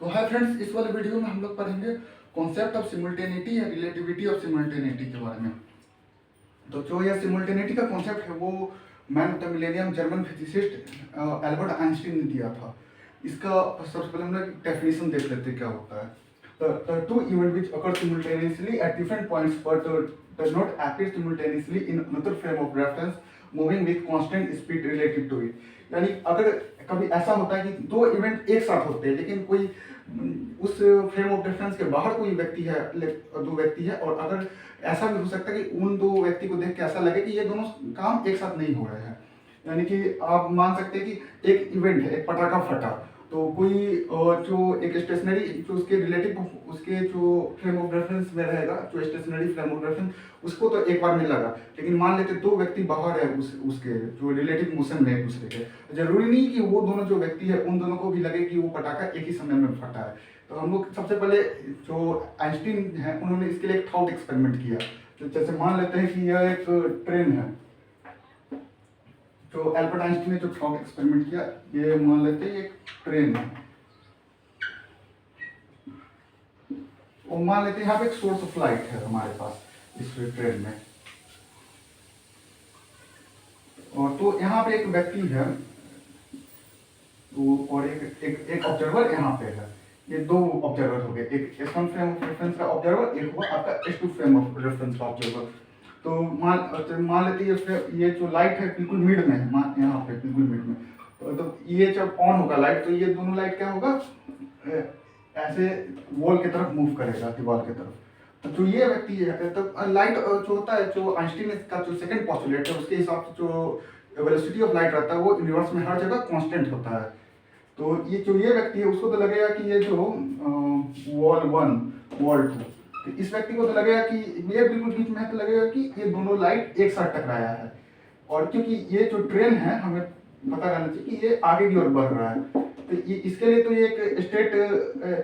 तो hi friends, इस वाले वीडियो में हम लोग पढ़ेंगे कॉन्सेप्ट ऑफ सिमुल्टेनिटी या रिलेटिविटी ऑफ सिमुल्टेनिटी के बारे में। तो जो यह सिमुल्टेनिटी का कॉन्सेप्ट है वो man of the millennium German physicist Albert Einstein ने दिया था। इसका सबसे पहले हम लोग डेफिनेशन देख लेते हैं क्या होता है। The two events which occur simultaneously at different points but does not appear simultaneously in another frame of reference moving with constant speed relative to it। यानी अगर कभी ऐसा होता है कि दो इवेंट एक साथ होते हैं लेकिन कोई उस फ्रेम ऑफ रेफरेंस के बाहर कोई व्यक्ति है, दो व्यक्ति है, और अगर ऐसा भी हो सकता है कि उन दो व्यक्ति को देख के ऐसा लगे कि ये दोनों काम एक साथ नहीं हो रहे हैं। यानी कि आप मान सकते हैं कि एक इवेंट है, एक पटाखा फटा, तो कोई जो एक स्टेशनरी जो उसके रिलेटिव उसके जो फ्रेम ऑफ रेफरेंस में रहेगा, जो स्टेशनरी फ्रेम ऑफ रेफरेंस, उसको तो एक बार में लगा, लेकिन मान लेते दो व्यक्ति बाहर है उसके जो रिलेटिव मोशन में एक दूसरे के, जरूरी नहीं कि वो दोनों जो व्यक्ति है उन दोनों को भी लगे कि वो पटाखा एक ही समय में फटा है। तो हम लोग सबसे पहले जो आइंस्टीन है उन्होंने इसके लिए एक थॉट एक्सपेरिमेंट किया। तो जैसे मान लेते हैं कि यह एक ट्रेन है, जो एल्बर्ट आइंस्टीन ने जो थॉट एक्सपेरिमेंट किया, ये मान लेते हैं एक ट्रेन है, और मान लेते हैं यहाँ पे एक सोर्स ऑफ लाइट है हमारे पास इस ट्रेन में, और तो यहाँ पे एक व्यक्ति है, तो और एक ऑब्जर्वर यहाँ पे है। ये दो ऑब्जर्वर हो गए, एक S1 फ्रेम ऑफ रेफरेंस का ऑब्जर्वर, एक हुआ आपका S2 फ्रेम ऑफ रेफरेंस का ऑब्जर्वर। तो मान लेते हैं ये जो लाइट है बिल्कुल मिड में है, यहाँ पे बिल्कुल मिड में। तो ये जब ऑन होगा लाइट, तो ये दोनों लाइट क्या होगा, ऐसे वॉल की तरफ मूव करेगा, दीवार की तरफ। तो जो ये व्यक्ति है, तो लाइट जो होता है, जो आइंस्टीन का जो सेकंड पोस्टुलेट है उसके हिसाब से जो वेलोसिटी ऑफ लाइट रहता है वो यूनिवर्स में हर जगह कांस्टेंट होता है। तो ये व्यक्ति है उसको तो लगेगा कि ये जो वॉल 1 वॉल 2, तो इस व्यक्ति को तो लगेगा कि ये बिल्कुल बीच में है, तो लगेगा कि ये दोनों लाइट एक साथ टकराया है। और क्योंकि ये जो ट्रेन है हमें पता रहना चाहिए कि ये आगे की ओर बढ़ रहा है, तो ये इसके लिए तो ये एक स्टेट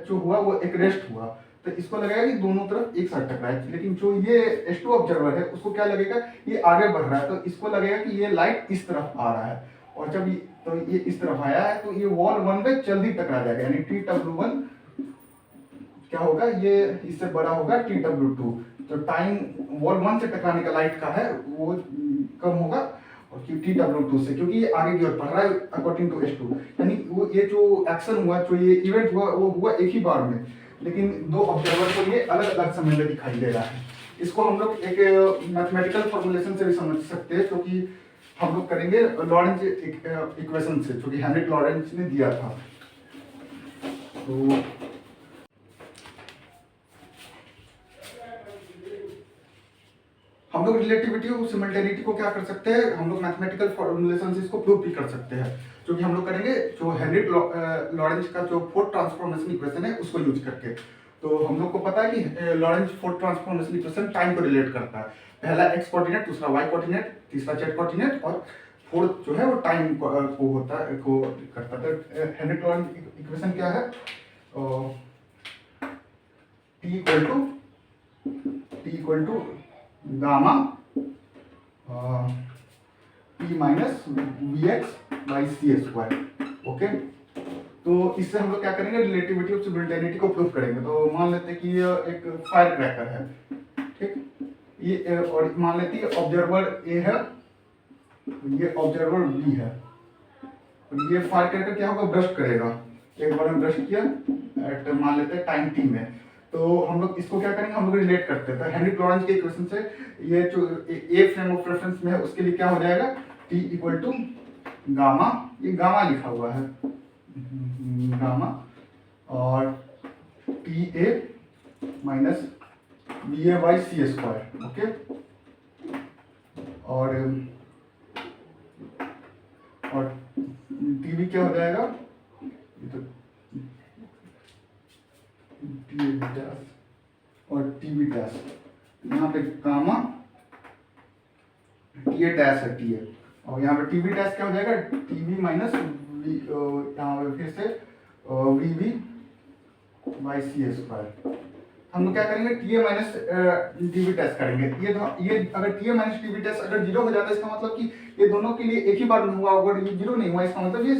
जो हुआ वो एक रेस्ट हुआ, तो इसको लगेगा कि दोनों तरफ एक साथ टकराए। लेकिन जो ये S2 ऑब्जर्वर है उसको क्या लगेगा, ये आगे बढ़ रहा है, तो इसको लगेगा कि ये लाइट इस तरफ आ रहा है, और जब ये इस तरफ आया है तो ये वॉल 1 पे जल्दी टकरा जाएगा, यानी TW1 क्या होगा, ये इससे बड़ा होगा TW2। तो टाइम वॉल 1 से टकराने का लाइट का है वो कम होगा, और TW2 से, क्योंकि ये आगे की ओर बढ़ रहा है अकॉर्डिंग टू S2। यानी वो ये जो एक्शन हुआ, जो ये इवेंट हुआ, वो हुआ एक ही बार में, लेकिन दो ऑब्जर्वर को ये अलग अलग समय में दिखाई दे रहा है। इसको हम लोग एक मैथमेटिकल फॉर्मुलेशन से भी समझ सकते हैं, क्योंकि हम लोग करेंगे लॉरेंज इक्वेशन से, जो कि हेनरी लॉरेंज ने दिया था। तो हम लोग रिलेटिविटी और सिमल्टेनिटी को क्या कर सकते हैं, हम लोग मैथमेटिकल फॉर्मुलेशन से इसको प्रूव भी कर सकते हैं, जो कि हम लोग करेंगे जो हेनरी लॉरेंज का जो फोर्थ ट्रांसफॉर्मेशन इक्वेशन है उसको यूज करके। तो हम लोग को पता है कि Lorentz fourth transformation equation time को रिलेट करता है, पहला x कोऑर्डिनेट, दूसरा y कोऑर्डिनेट, तीसरा z कोऑर्डिनेट, और फोर्थ जो है वो टाइम को होता है, को करता है। हेनरी लॉरेंज इक्वेशन क्या है, t equal to gamma p minus vx/c²। Okay, तो इससे हम लोग क्या करेंगे, रिलेटिविटी ऑफ सिमल्टेनिटी को प्रूव करेंगे। तो मान लेते हैं कि ये एक फायर क्रैकर है, ठीक, ये और मान लेते हैं ऑब्जर्वर A है, ये ऑब्जर्वर B है, और ये फायर क्रैकर क्या होगा, ब्रस्ट करेगा, एक बार में ब्रस्ट किया एट मान लेते हैं टाइम t में। तो हम लोग इसको क्या करेंगे, हम लोग रिलेट करते हैं। तो हेनरी लॉरेंज के इक्वेशन से ये जो ए फ्रेम ऑफ रेफरेंस में है उसके लिए क्या हो जाएगा, t इक्वल टू गामा, ये गामा लिखा हुआ है, गामा, और TA माइनस VA/c²। ओके, और TV क्या हो जाएगा, तो और TV डैश, यहाँ पे गामा, ये डैश है TA, और यहाँ पे TV डैश क्या हो जाएगा, TV माइनस यहाँ पे फिर से VB/c²। हम लोग क्या करेंगे, टी ए माइनस टी वी टेस्ट करेंगे। ये अगर टी ए माइनस टी वी टेस्ट अगर जीरो हो जाता है, इसका मतलब कि ये दोनों के लिए एक ही बार में हुआ, अगर ये जीरो नहीं हुआ इसका मतलब ये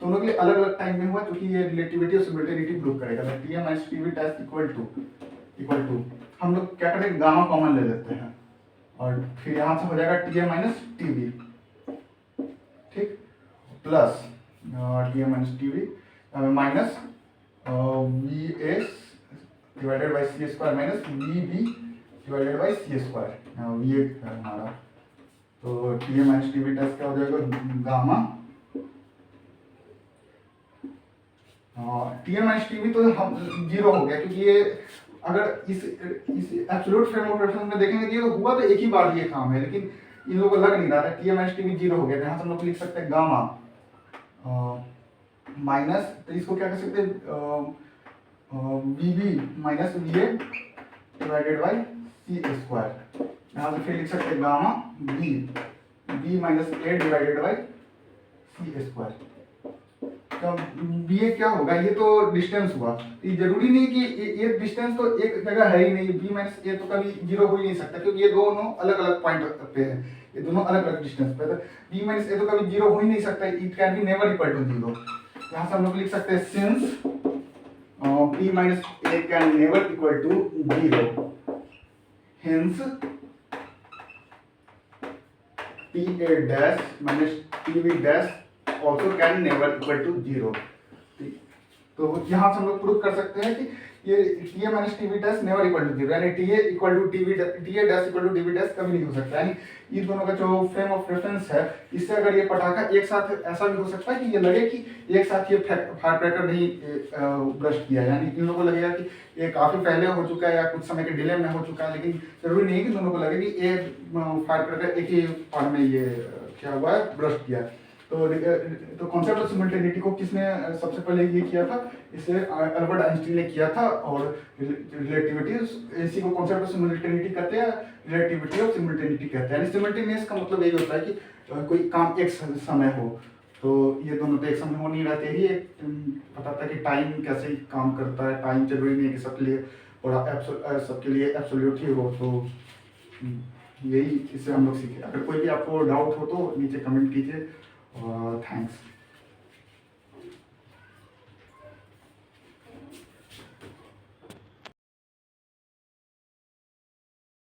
दोनों के लिए अलग अलग टाइम में हुआ, क्योंकि ये रिलेटिविटी और सिमिलरिटी प्रूव करेगा। T A minus T V test equal to हम लोग क्या करेंगे, गामा कॉमन ले लेते हैं और फिर यहाँ से हो जाएगा टी ए माइनस टी वी, ठीक, plus T A minus T V minus V S divided by C square minus V B divided by C square, V A हमारा। तो टी ए माइनस टी वी टेस्ट क्या हो जाएगा, gamma T ए minus T V तो हम zero हो गया, क्योंकि ये अगर इस एब्सोल्यूट फ्रेम ऑफ रेफरेंस में देखेंगे कि ये हुआ तो एक ही बार ये काम है, लेकिन इन लोगों को लग नहीं रहा था। T A minus T V zero हो गया, यहाँ से हम लोग लिख सकते हैं गामा माइनस, तो इसको क्या कर सकते हैं, v b minus v a divided by C square. यहाँ से फिर लिख सकते हैं gamma b minus a divided by C square. तो बी ए क्या होगा, ये तो डिस्टेंस हुआ, ये जरूरी नहीं कि ये डिस्टेंस तो एक जगह है ही नहीं, बी माइनस ए तो कभी जीरो हो ही नहीं सकता, क्योंकि ये दोनों अलग अलग पॉइंट पे है, ये दोनों अलग अलग डिस्टेंस पे। तो बी माइनस ए तो कभी जीरो हो ही नहीं सकता, it can be never equal to zero. यहाँ से हम लोग लिख सकते हैं since p minus a can never equal to 0, hence pa dash minus tv dash also can never equal to 0। तो यहाँ से हम लोग प्रूव कर सकते हैं कि ये T A minus T V dash never equal to zero, यानी T A equal to T A dash equal to T V dash कभी नहीं हो सकता। यानी इन दोनों का जो फ्रेम ऑफ रेफरेंस है, इससे अगर ये पटाखा एक साथ, ऐसा भी हो सकता है कि ये लगे कि एक साथ ये फायर क्रैकर नहीं ब्रस्ट किया, यानी इन लोगों को लगेगा कि ये काफी पहले हो चुका है या कुछ समय के डिले में हो चुका है, लेकिन जरूरी नहीं कि दोनों को लगे कि ये फायर क्रैकर एक ही पार में ये क्या हुआ है, ब्रस्ट किया। तो कॉन्सेप्ट ऑफ सिमिल्टेनिटी को किसने सबसे पहले ये किया था, इसे अल्बर्ट आइंस्टीन ने किया था। और रिलेटिविटी, इसी को कॉन्सेप्ट ऑफ सिमिल्टेनिटी कहते हैं, रिलेटिविटी ऑफ सिमिल्टेनिटी कहते हैं। यानी सिमिल्टेनियस का मतलब यही होता है कि कोई काम एक समय हो, तो ये दोनों तो एक समय हो नहीं रहते ही, बताता है कि टाइम कैसे काम करता है, टाइम जरूरी नहीं है कि सबके लिए और सबके लिए एब्सोल्यूट ही हो। तो यही इससे हम लोग सीखे। अगर कोई भी आपको डाउट हो तो नीचे कमेंट कीजिए। Thanks.